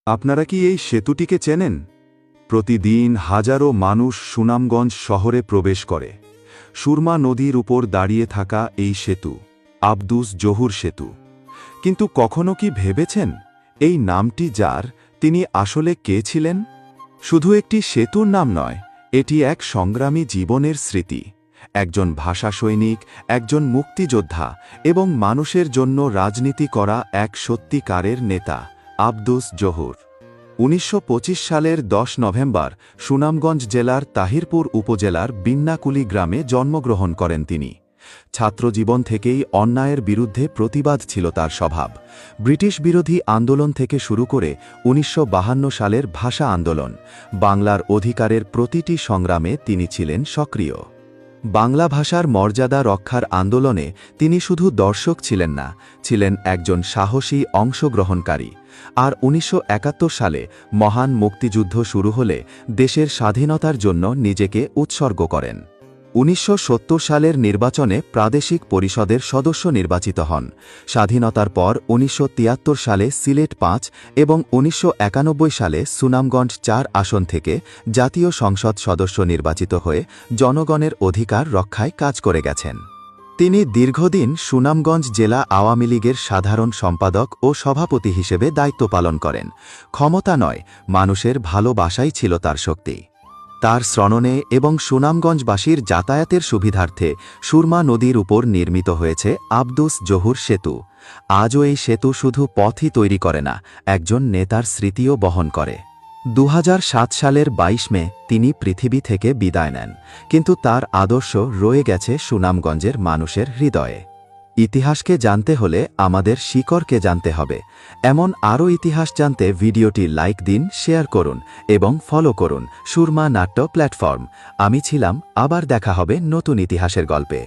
আপনারা কি এই সেতুটিকে চেনেন? প্রতিদিন হাজারো মানুষ সুনামগঞ্জ শহরে প্রবেশ করে। সুরমা নদীর উপর দাঁড়িয়ে থাকা এই সেতু আব্দুস জহুর সেতু। কিন্তু কখনো কি ভেবেছেন এই নামটি যার, তিনি আসলে কে ছিলেন? শুধু একটি সেতুর নাম নয়, এটি এক সংগ্রামী জীবনের স্মৃতি। একজন ভাষা সৈনিক, একজন মুক্তিযোদ্ধা এবং মানুষের জন্য রাজনীতি করা এক সত্যিকারের নেতা আব্দুস জহুর। ১৯২৫ সালের ১০ নভেম্বর সুনামগঞ্জ জেলার তাহিরপুর উপজেলার বিন্নাকুলি গ্রামে জন্মগ্রহণ করেন তিনি। ছাত্রজীবন থেকেই অন্যায়ের বিরুদ্ধে প্রতিবাদ ছিল তার স্বভাব। ব্রিটিশ বিরোধী আন্দোলন থেকে শুরু করে ১৯৫২ সালের ভাষা আন্দোলন, বাংলার অধিকারের প্রতিটি সংগ্রামে তিনি ছিলেন সক্রিয়। বাংলা ভাষার মর্যাদা রক্ষার আন্দোলনে তিনি শুধু দর্শক ছিলেন না, ছিলেন একজন সাহসী অংশগ্রহণকারী। আর ১৯৭১ সালে মহান মুক্তিযুদ্ধ শুরু হলে দেশের স্বাধীনতার জন্য নিজেকে উৎসর্গ করেন। ১৯৭০ সালের নির্বাচনে প্রাদেশিক পরিষদের সদস্য নির্বাচিত হন। স্বাধীনতার পর ১৯৭৩ সালে সিলেট ৫ এবং ১৯৯১ সালে সুনামগঞ্জ ৪ আসন থেকে জাতীয় সংসদ সদস্য নির্বাচিত হয়ে জনগণের অধিকার রক্ষায় কাজ করে গেছেন। তিনি দীর্ঘদিন সুনামগঞ্জ জেলা আওয়ামী লীগের সাধারণ সম্পাদক ও সভাপতি হিসেবে দায়িত্ব পালন করেন। ক্ষমতা নয়, মানুষের ভালোবাসাই ছিল তার শক্তি। তার শ্রণনে এবং সুনামগঞ্জবাসীর যাতায়াতের সুবিধার্থে সুরমা নদীর উপর নির্মিত হয়েছে আব্দুস জহুর সেতু। আজও এই সেতু শুধু পথই তৈরি করে না, একজন নেতার স্মৃতিও বহন করে। ২০০৭ সালের ২২ মে তিনি পৃথিবী থেকে বিদায় নেন, কিন্তু তার আদর্শ রয়ে গেছে সুনামগঞ্জের মানুষের হৃদয়ে। ইতিহাসকে জানতে হলে আমাদের শিকড়কে জানতে হবে। এমন আরও ইতিহাস জানতে ভিডিওটি লাইক দিন, শেয়ার করুন এবং ফলো করুন সুরমা নাট্য প্ল্যাটফর্ম। আমি ছিলাম, আবার দেখা হবে নতুন ইতিহাসের গল্পে।